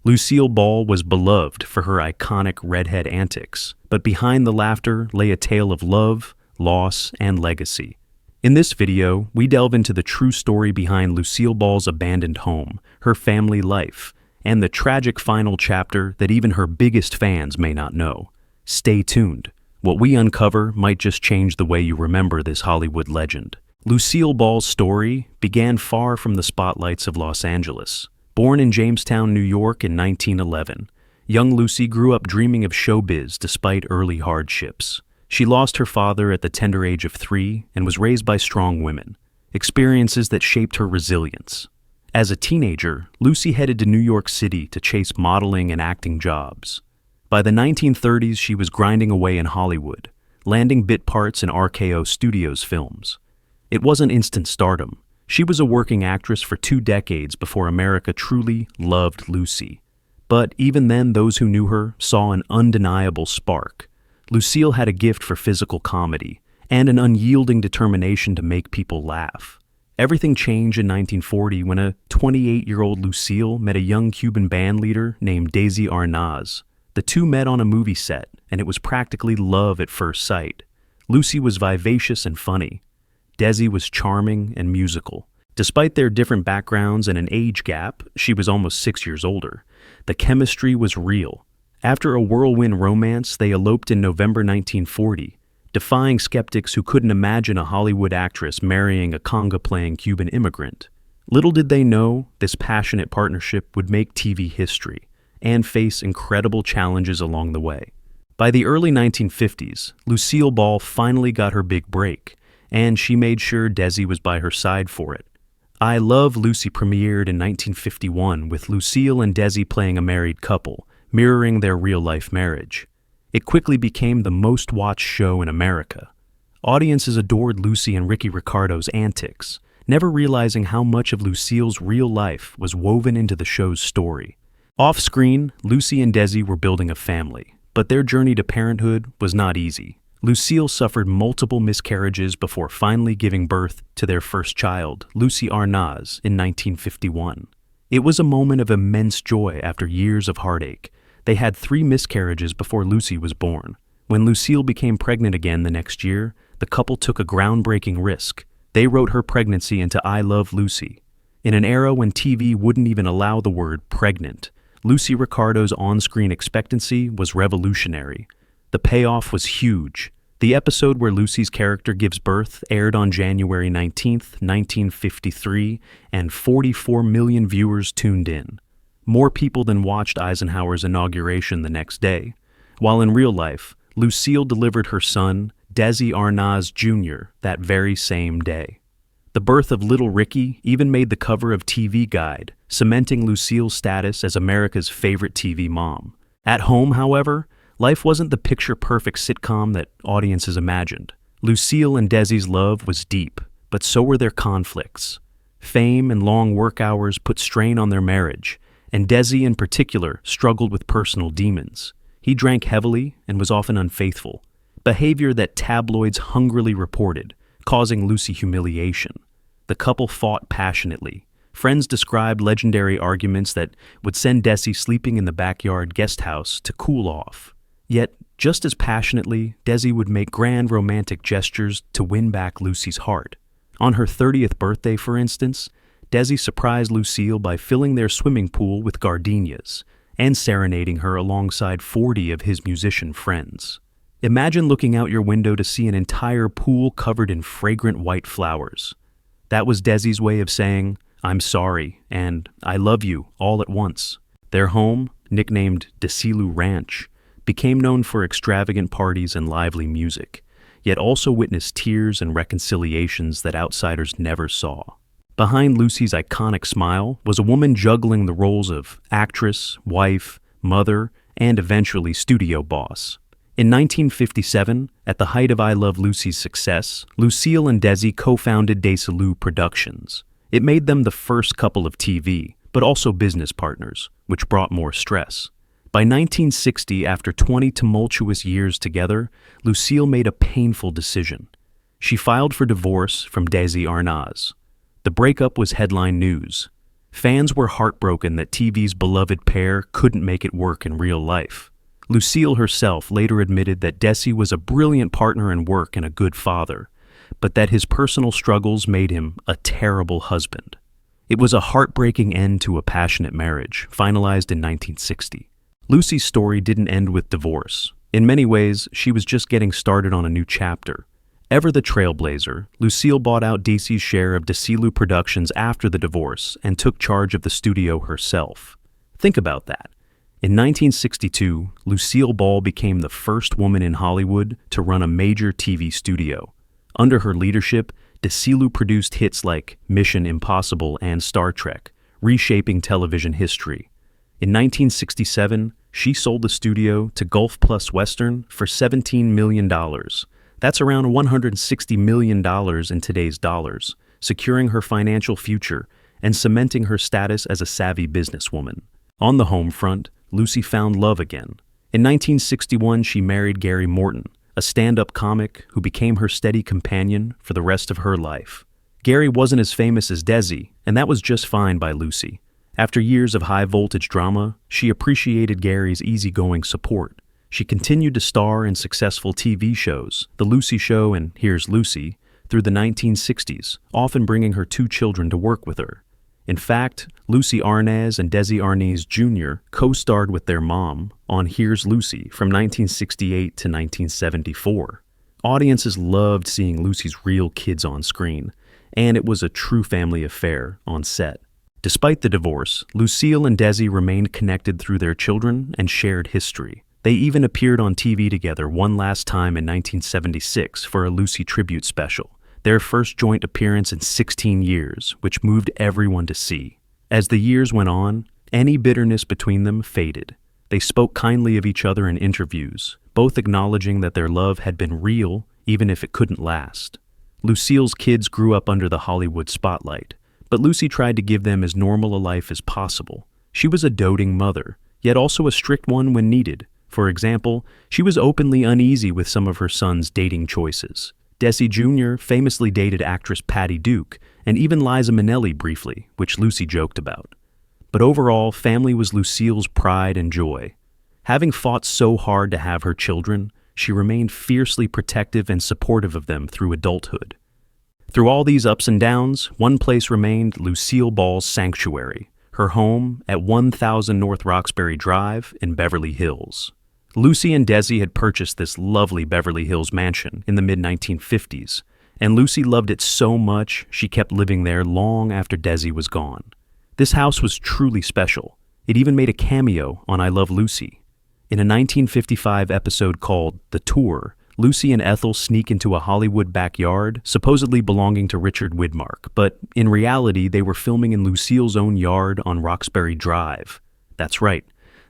Lucille Ball was beloved for her iconic redhead antics, but behind the laughter lay a tale of love, loss, and legacy. In this video, we delve into the true story behind Lucille Ball's abandoned home, her family life, and the tragic final chapter that even her biggest fans may not know. Stay tuned. What we uncover might just change the way you remember this Hollywood legend. Lucille Ball's story began far from the spotlights of Los Angeles. Born in Jamestown, New York in 1911, young Lucy grew up dreaming of showbiz despite early hardships. She lost her father at the tender age of 3 and was raised by strong women, experiences that shaped her resilience. As a teenager, Lucy headed to New York City to chase modeling and acting jobs. By the 1930s, she was grinding away in Hollywood, landing bit parts in RKO Studios films. It wasn't instant stardom. She was a working actress for 2 decades before America truly loved Lucy. But even then, those who knew her saw an undeniable spark. Lucille had a gift for physical comedy and an unyielding determination to make people laugh. Everything changed in 1940 when a 28-year-old Lucille met a young Cuban band leader named Desi Arnaz. The two met on a movie set, and it was practically love at first sight. Lucy was vivacious and funny. Desi was charming and musical. Despite their different backgrounds and an age gap, she was almost 6 years older. The chemistry was real. After a whirlwind romance, they eloped in November 1940, defying skeptics who couldn't imagine a Hollywood actress marrying a conga-playing Cuban immigrant. Little did they know, this passionate partnership would make TV history and face incredible challenges along the way. By the early 1950s, Lucille Ball finally got her big break, and she made sure Desi was by her side for it. I Love Lucy premiered in 1951 with Lucille and Desi playing a married couple, mirroring their real-life marriage. It quickly became the most-watched show in America. Audiences adored Lucy and Ricky Ricardo's antics, never realizing how much of Lucille's real life was woven into the show's story. Off-screen, Lucy and Desi were building a family, but their journey to parenthood was not easy. Lucille suffered multiple miscarriages before finally giving birth to their first child, Lucy Arnaz, in 1951. It was a moment of immense joy after years of heartache. They had 3 miscarriages before Lucy was born. When Lucille became pregnant again the next year, the couple took a groundbreaking risk. They wrote her pregnancy into I Love Lucy. In an era when TV wouldn't even allow the word pregnant, Lucy Ricardo's on-screen expectancy was revolutionary. The payoff was huge. The episode where Lucy's character gives birth aired on January 19, 1953, and 44 million viewers tuned in. More people than watched Eisenhower's inauguration the next day. While in real life, Lucille delivered her son, Desi Arnaz Jr., that very same day. The birth of little Ricky even made the cover of TV Guide, cementing Lucille's status as America's favorite TV mom. At home, however, life wasn't the picture-perfect sitcom that audiences imagined. Lucille and Desi's love was deep, but so were their conflicts. Fame and long work hours put strain on their marriage, and Desi in particular struggled with personal demons. He drank heavily and was often unfaithful, behavior that tabloids hungrily reported, causing Lucy humiliation. The couple fought passionately. Friends described legendary arguments that would send Desi sleeping in the backyard guest house to cool off. Yet, just as passionately, Desi would make grand romantic gestures to win back Lucy's heart. On her 30th birthday, for instance, Desi surprised Lucille by filling their swimming pool with gardenias and serenading her alongside 40 of his musician friends. Imagine looking out your window to see an entire pool covered in fragrant white flowers. That was Desi's way of saying, "I'm sorry," and "I love you," all at once. Their home, nicknamed Desilu Ranch, became known for extravagant parties and lively music, yet also witnessed tears and reconciliations that outsiders never saw. Behind Lucy's iconic smile was a woman juggling the roles of actress, wife, mother, and eventually studio boss. In 1957, at the height of I Love Lucy's success, Lucille and Desi co-founded Desilu Productions. It made them the first couple of TV, but also business partners, which brought more stress. By 1960, after 20 tumultuous years together, Lucille made a painful decision. She filed for divorce from Desi Arnaz. The breakup was headline news. Fans were heartbroken that TV's beloved pair couldn't make it work in real life. Lucille herself later admitted that Desi was a brilliant partner in work and a good father, but that his personal struggles made him a terrible husband. It was a heartbreaking end to a passionate marriage, finalized in 1960. Lucy's story didn't end with divorce. In many ways, she was just getting started on a new chapter. Ever the trailblazer, Lucille bought out Desi's share of Desi Productions after the divorce and took charge of the studio herself. Think about that. In 1962, Lucille Ball became the first woman in Hollywood to run a major TV studio. Under her leadership, Desi produced hits like Mission Impossible and Star Trek, reshaping television history. In 1967, she sold the studio to Gulf Plus Western for $17 million. That's around $160 million in today's dollars, securing her financial future and cementing her status as a savvy businesswoman. On the home front, Lucy found love again. In 1961, she married Gary Morton, a stand-up comic who became her steady companion for the rest of her life. Gary wasn't as famous as Desi, and that was just fine by Lucy. After years of high-voltage drama, she appreciated Gary's easygoing support. She continued to star in successful TV shows, The Lucy Show and Here's Lucy, through the 1960s, often bringing her 2 children to work with her. In fact, Lucy Arnaz and Desi Arnaz Jr. co-starred with their mom on Here's Lucy from 1968 to 1974. Audiences loved seeing Lucy's real kids on screen, and it was a true family affair on set. Despite the divorce, Lucille and Desi remained connected through their children and shared history. They even appeared on TV together one last time in 1976 for a Lucy tribute special, their first joint appearance in 16 years, which moved everyone to see. As the years went on, any bitterness between them faded. They spoke kindly of each other in interviews, both acknowledging that their love had been real, even if it couldn't last. Lucille's kids grew up under the Hollywood spotlight, but Lucy tried to give them as normal a life as possible. She was a doting mother, yet also a strict one when needed. For example, she was openly uneasy with some of her son's dating choices. Desi Jr. famously dated actress Patty Duke, and even Liza Minnelli briefly, which Lucy joked about. But overall, family was Lucille's pride and joy. Having fought so hard to have her children, she remained fiercely protective and supportive of them through adulthood. Through all these ups and downs, one place remained Lucille Ball's sanctuary, her home at 1000 North Roxbury Drive in Beverly Hills. Lucy and Desi had purchased this lovely Beverly Hills mansion in the mid-1950s, and Lucy loved it so much she kept living there long after Desi was gone. This house was truly special. It even made a cameo on I Love Lucy. In a 1955 episode called The Tour, Lucy and Ethel sneak into a Hollywood backyard, supposedly belonging to Richard Widmark, but in reality they were filming in Lucille's own yard on Roxbury Drive. That's right.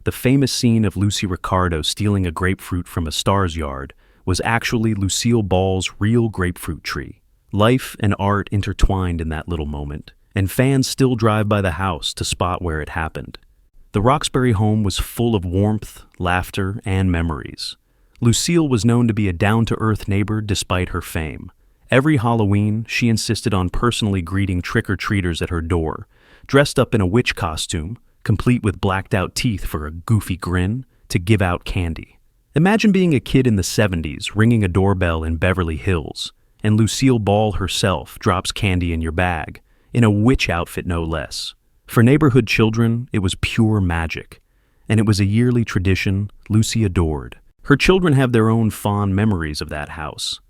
The famous scene of Lucy Ricardo stealing a grapefruit from a star's yard was actually Lucille Ball's real grapefruit tree. Life and art intertwined in that little moment, and fans still drive by the house to spot where it happened. The Roxbury home was full of warmth, laughter, and memories. Lucille was known to be a down-to-earth neighbor despite her fame. Every Halloween, she insisted on personally greeting trick-or-treaters at her door, dressed up in a witch costume, complete with blacked-out teeth for a goofy grin, to give out candy. Imagine being a kid in the 70s ringing a doorbell in Beverly Hills, and Lucille Ball herself drops candy in your bag, in a witch outfit no less. For neighborhood children, it was pure magic, and it was a yearly tradition Lucy adored. Her children have their own fond memories of that house.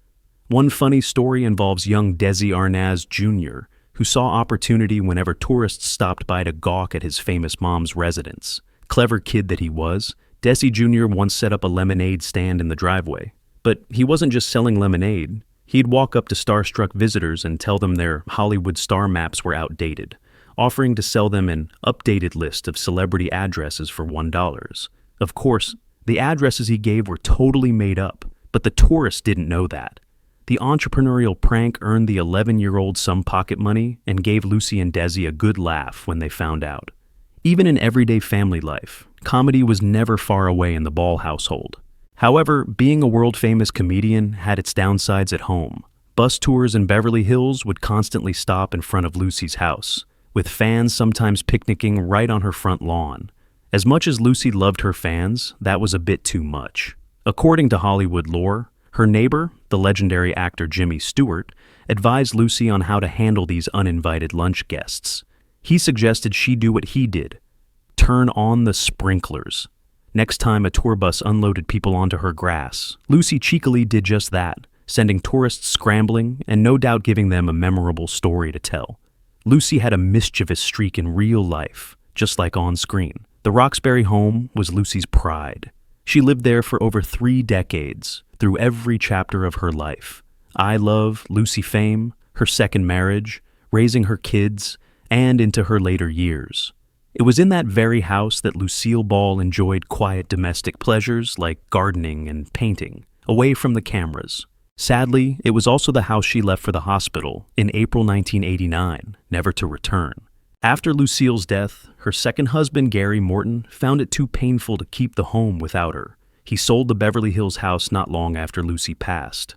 One funny story involves young Desi Arnaz Jr., who saw opportunity whenever tourists stopped by to gawk at his famous mom's residence. Clever kid that he was, Desi Jr. once set up a lemonade stand in the driveway. But he wasn't just selling lemonade. He'd walk up to starstruck visitors and tell them their Hollywood star maps were outdated, offering to sell them an updated list of celebrity addresses for $1. Of course, the addresses he gave were totally made up, but the tourists didn't know that. The entrepreneurial prank earned the 11-year-old some pocket money and gave Lucy and Desi a good laugh when they found out. Even in everyday family life, comedy was never far away in the Ball household. However, being a world-famous comedian had its downsides at home. Bus tours in Beverly Hills would constantly stop in front of Lucy's house, with fans sometimes picnicking right on her front lawn. As much as Lucy loved her fans, that was a bit too much. According to Hollywood lore, her neighbor, the legendary actor Jimmy Stewart, advised Lucy on how to handle these uninvited lunch guests. He suggested she do what he did: turn on the sprinklers. Next time a tour bus unloaded people onto her grass, Lucy cheekily did just that, sending tourists scrambling and no doubt giving them a memorable story to tell. Lucy had a mischievous streak in real life, just like on screen. The Roxbury home was Lucy's pride. She lived there for over 3 decades, through every chapter of her life. I Love, Lucy fame, her second marriage, raising her kids, and into her later years. It was in that very house that Lucille Ball enjoyed quiet domestic pleasures like gardening and painting, away from the cameras. Sadly, it was also the house she left for the hospital in April 1989, never to return. After Lucille's death, her second husband, Gary Morton, found it too painful to keep the home without her. He sold the Beverly Hills house not long after Lucy passed.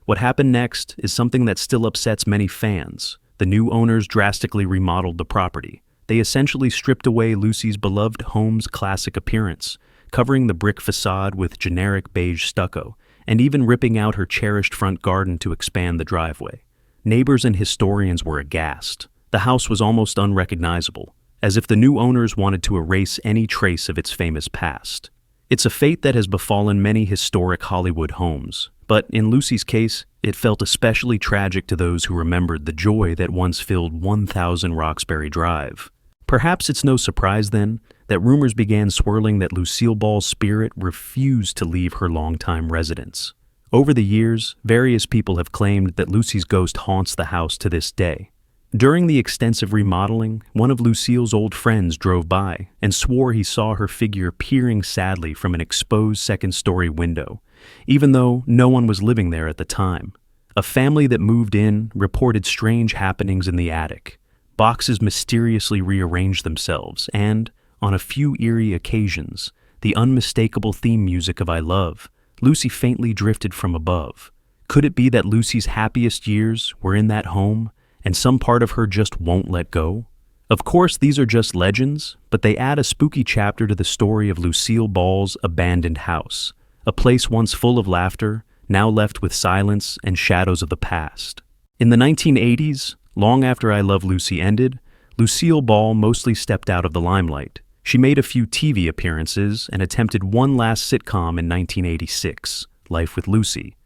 What happened next is something that still upsets many fans. The new owners drastically remodeled the property. They essentially stripped away Lucy's beloved home's classic appearance, covering the brick facade with generic beige stucco, and even ripping out her cherished front garden to expand the driveway. Neighbors and historians were aghast. The house was almost unrecognizable, as if the new owners wanted to erase any trace of its famous past. It's a fate that has befallen many historic Hollywood homes, but in Lucy's case, it felt especially tragic to those who remembered the joy that once filled 1000 Roxbury Drive. Perhaps it's no surprise, then, that rumors began swirling that Lucille Ball's spirit refused to leave her longtime residence. Over the years, various people have claimed that Lucy's ghost haunts the house to this day. During the extensive remodeling, one of Lucille's old friends drove by and swore he saw her figure peering sadly from an exposed second-story window, even though no one was living there at the time. A family that moved in reported strange happenings in the attic. Boxes mysteriously rearranged themselves, and, on a few eerie occasions, the unmistakable theme music of I Love, Lucy faintly drifted from above. Could it be that Lucy's happiest years were in that home, and some part of her just won't let go? Of course, these are just legends, but they add a spooky chapter to the story of Lucille Ball's abandoned house, a place once full of laughter, now left with silence and shadows of the past. In the 1980s, long after I Love Lucy ended, Lucille Ball mostly stepped out of the limelight. She made a few TV appearances and attempted one last sitcom in 1986, Life with Lucy.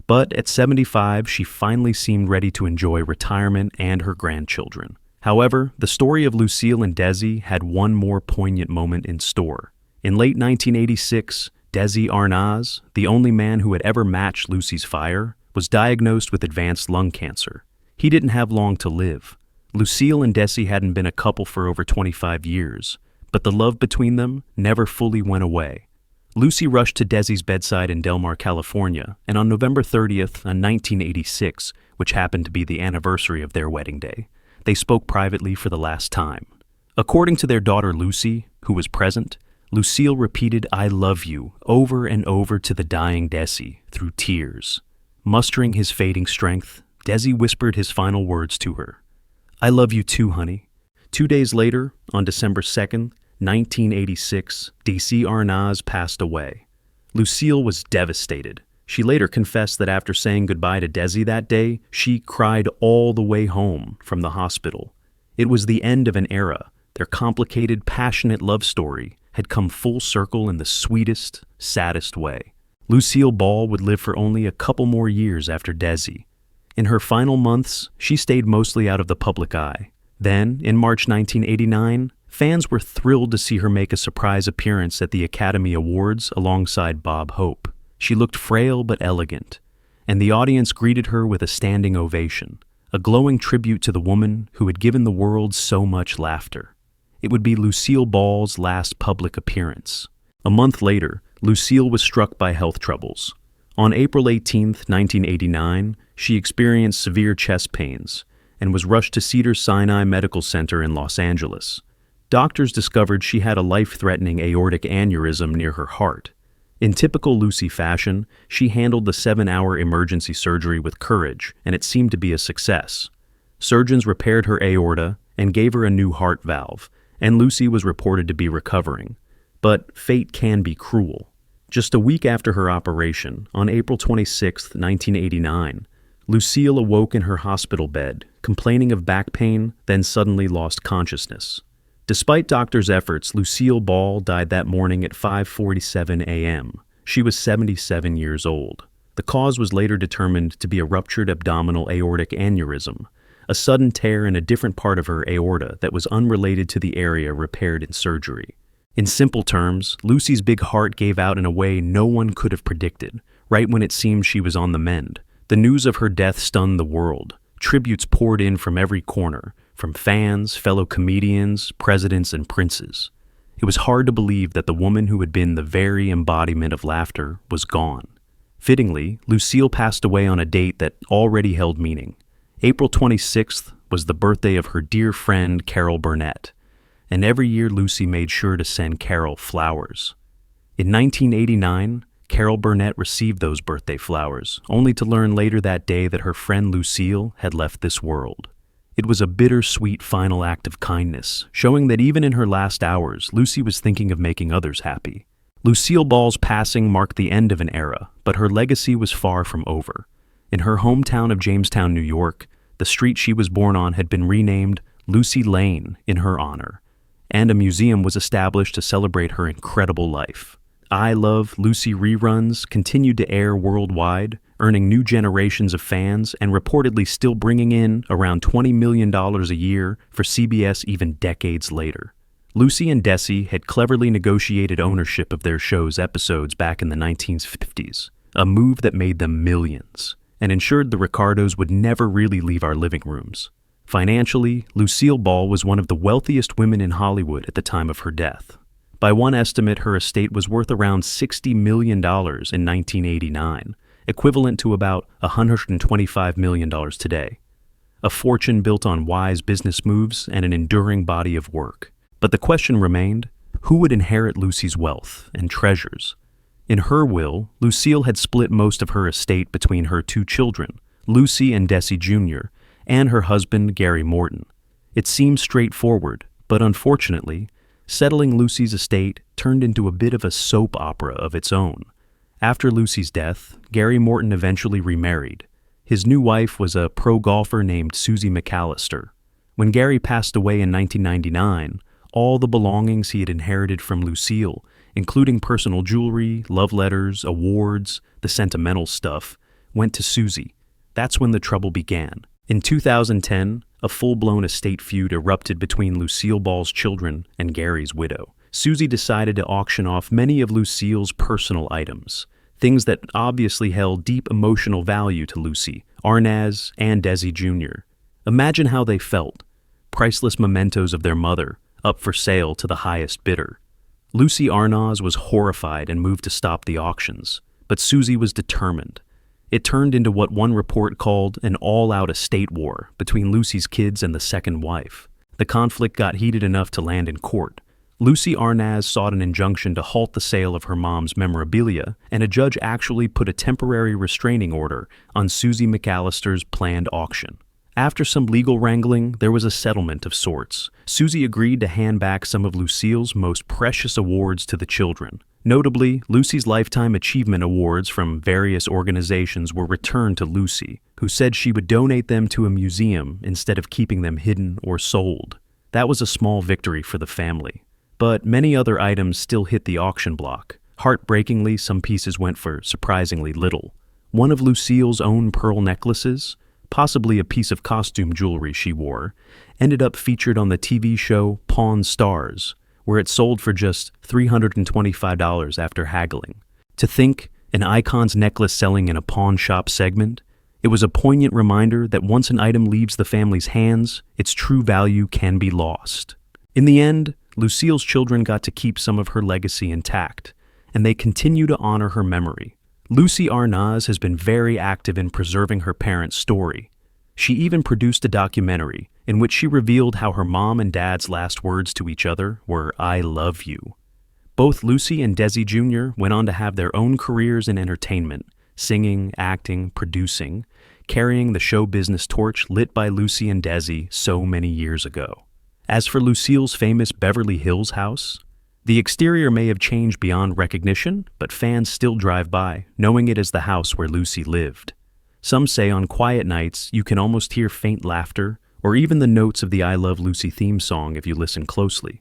But at 75, she finally seemed ready to enjoy retirement and her grandchildren. However, the story of Lucille and Desi had one more poignant moment in store. In late 1986, Desi Arnaz, the only man who had ever matched Lucy's fire, was diagnosed with advanced lung cancer. He didn't have long to live. Lucille and Desi hadn't been a couple for over 25 years, but the love between them never fully went away. Lucy rushed to Desi's bedside in Del Mar, California, and on November 30th, 1986, which happened to be the anniversary of their wedding day, they spoke privately for the last time. According to their daughter Lucy, who was present, Lucille repeated "I love you" over and over to the dying Desi through tears. Mustering his fading strength, Desi whispered his final words to her. "I love you too, honey." 2 days later, on December 2nd, 1986, Desi Arnaz passed away. Lucille was devastated. She later confessed that after saying goodbye to Desi that day, she cried all the way home from the hospital. It was the end of an era. Their complicated, passionate love story had come full circle in the sweetest, saddest way. Lucille Ball would live for only a couple more years after Desi. In her final months, she stayed mostly out of the public eye. Then, in March 1989, fans were thrilled to see her make a surprise appearance at the Academy Awards alongside Bob Hope. She looked frail but elegant, and the audience greeted her with a standing ovation, a glowing tribute to the woman who had given the world so much laughter. It would be Lucille Ball's last public appearance. A month later, Lucille was struck by health troubles. On April 18, 1989, she experienced severe chest pains and was rushed to Cedars-Sinai Medical Center in Los Angeles. Doctors discovered she had a life-threatening aortic aneurysm near her heart. In typical Lucy fashion, she handled the 7-hour emergency surgery with courage, and it seemed to be a success. Surgeons repaired her aorta, and gave her a new heart valve, and Lucy was reported to be recovering. But fate can be cruel. Just a week after her operation, on April 26, 1989, Lucille awoke in her hospital bed, complaining of back pain, then suddenly lost consciousness. Despite doctors' efforts, Lucille Ball died that morning at 5:47 a.m. She was 77 years old. The cause was later determined to be a ruptured abdominal aortic aneurysm, a sudden tear in a different part of her aorta that was unrelated to the area repaired in surgery. In simple terms, Lucy's big heart gave out in a way no one could have predicted, right when it seemed she was on the mend. The news of her death stunned the world. Tributes poured in from every corner, from fans, fellow comedians, presidents, and princes. It was hard to believe that the woman who had been the very embodiment of laughter was gone. Fittingly, Lucille passed away on a date that already held meaning. April 26th was the birthday of her dear friend Carol Burnett, and every year Lucy made sure to send Carol flowers. In 1989, Carol Burnett received those birthday flowers, only to learn later that day that her friend Lucille had left this world. It was a bittersweet final act of kindness, showing that even in her last hours, Lucy was thinking of making others happy. Lucille Ball's passing marked the end of an era, but her legacy was far from over. In her hometown of Jamestown, New York, the street she was born on had been renamed Lucy Lane in her honor, and a museum was established to celebrate her incredible life. I Love Lucy reruns continued to air worldwide, earning new generations of fans and reportedly still bringing in around $20 million a year for CBS even decades later. Lucy and Desi had cleverly negotiated ownership of their show's episodes back in the 1950s, a move that made them millions, and ensured the Ricardos would never really leave our living rooms. Financially, Lucille Ball was one of the wealthiest women in Hollywood at the time of her death. By one estimate, her estate was worth around $60 million in 1989, equivalent to about $125 million today. A fortune built on wise business moves and an enduring body of work. But the question remained, who would inherit Lucy's wealth and treasures? In her will, Lucille had split most of her estate between her two children, Lucy and Desi Jr., and her husband, Gary Morton. It seemed straightforward, but unfortunately, settling Lucy's estate turned into a bit of a soap opera of its own. After Lucy's death, Gary Morton eventually remarried. His new wife was a pro golfer named Susie McAllister. When Gary passed away in 1999, all the belongings he had inherited from Lucille, including personal jewelry, love letters, awards, the sentimental stuff, went to Susie. That's when the trouble began. In 2010, a full-blown estate feud erupted between Lucille Ball's children and Gary's widow. Susie decided to auction off many of Lucille's personal items, things that obviously held deep emotional value to Lucy, Arnaz, and Desi Jr. Imagine how they felt. Priceless mementos of their mother, up for sale to the highest bidder. Lucy Arnaz was horrified and moved to stop the auctions, but Susie was determined. It turned into what one report called an all-out estate war between Lucy's kids and the second wife. The conflict got heated enough to land in court. Lucy Arnaz sought an injunction to halt the sale of her mom's memorabilia, and a judge actually put a temporary restraining order on Susie McAllister's planned auction. After some legal wrangling, there was a settlement of sorts. Susie agreed to hand back some of Lucille's most precious awards to the children. Notably, Lucy's Lifetime Achievement Awards from various organizations were returned to Lucy, who said she would donate them to a museum instead of keeping them hidden or sold. That was a small victory for the family. But many other items still hit the auction block. Heartbreakingly, some pieces went for surprisingly little. One of Lucille's own pearl necklaces, possibly a piece of costume jewelry she wore, ended up featured on the TV show Pawn Stars, where it sold for just $325 after haggling. To think, an icon's necklace selling in a pawn shop segment, it was a poignant reminder that once an item leaves the family's hands, its true value can be lost. In the end, Lucille's children got to keep some of her legacy intact, and they continue to honor her memory. Lucy Arnaz has been very active in preserving her parents' story. She even produced a documentary in which she revealed how her mom and dad's last words to each other were, "I love you." Both Lucy and Desi Jr. went on to have their own careers in entertainment, singing, acting, producing, carrying the show business torch lit by Lucy and Desi so many years ago. As for Lucille's famous Beverly Hills house, the exterior may have changed beyond recognition, but fans still drive by, knowing it as the house where Lucy lived. Some say on quiet nights you can almost hear faint laughter, or even the notes of the I Love Lucy theme song if you listen closely.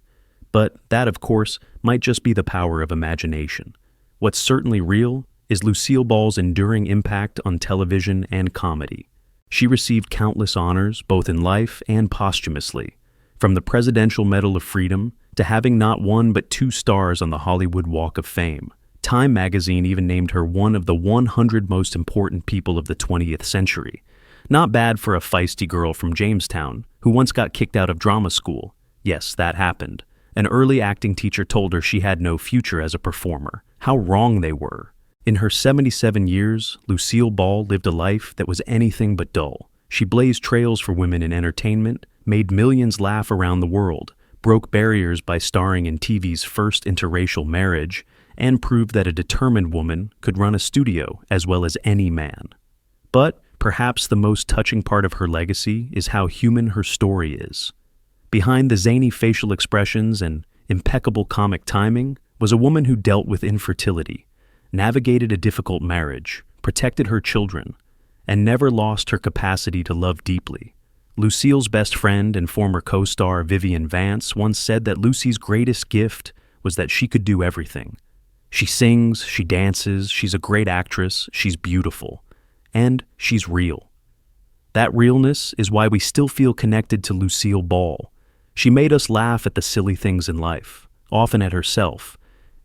But that, of course, might just be the power of imagination. What's certainly real is Lucille Ball's enduring impact on television and comedy. She received countless honors, both in life and posthumously, from the Presidential Medal of Freedom to having not one but 2 stars on the Hollywood Walk of Fame. Time magazine even named her one of the 100 most important people of the 20th century. Not bad for a feisty girl from Jamestown who once got kicked out of drama school. Yes, that happened. An early acting teacher told her she had no future as a performer. How wrong they were. In her 77 years, Lucille Ball lived a life that was anything but dull. She blazed trails for women in entertainment, made millions laugh around the world, broke barriers by starring in TV's first interracial marriage, and proved that a determined woman could run a studio as well as any man. But perhaps the most touching part of her legacy is how human her story is. Behind the zany facial expressions and impeccable comic timing was a woman who dealt with infertility, navigated a difficult marriage, protected her children, and never lost her capacity to love deeply. Lucille's best friend and former co-star Vivian Vance once said that Lucy's greatest gift was that she could do everything. She sings, she dances, she's a great actress, she's beautiful, and she's real. That realness is why we still feel connected to Lucille Ball. She made us laugh at the silly things in life, often at herself,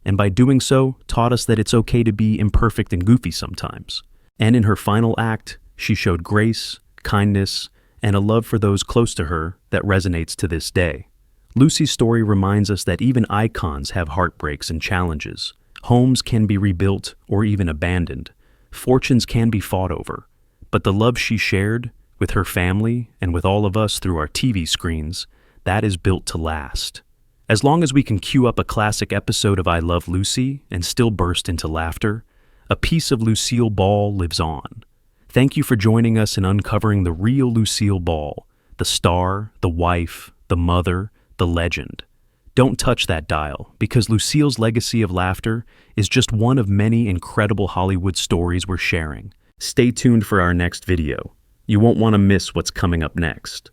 and by doing so, taught us that it's okay to be imperfect and goofy sometimes. And in her final act, she showed grace, kindness, and a love for those close to her that resonates to this day. Lucy's story reminds us that even icons have heartbreaks and challenges. Homes can be rebuilt or even abandoned. Fortunes can be fought over. But the love she shared with her family and with all of us through our TV screens, that is built to last. As long as we can cue up a classic episode of I Love Lucy and still burst into laughter, a piece of Lucille Ball lives on. Thank you for joining us in uncovering the real Lucille Ball, the star, the wife, the mother, the legend. Don't touch that dial, because Lucille's legacy of laughter is just one of many incredible Hollywood stories we're sharing. Stay tuned for our next video. You won't want to miss what's coming up next.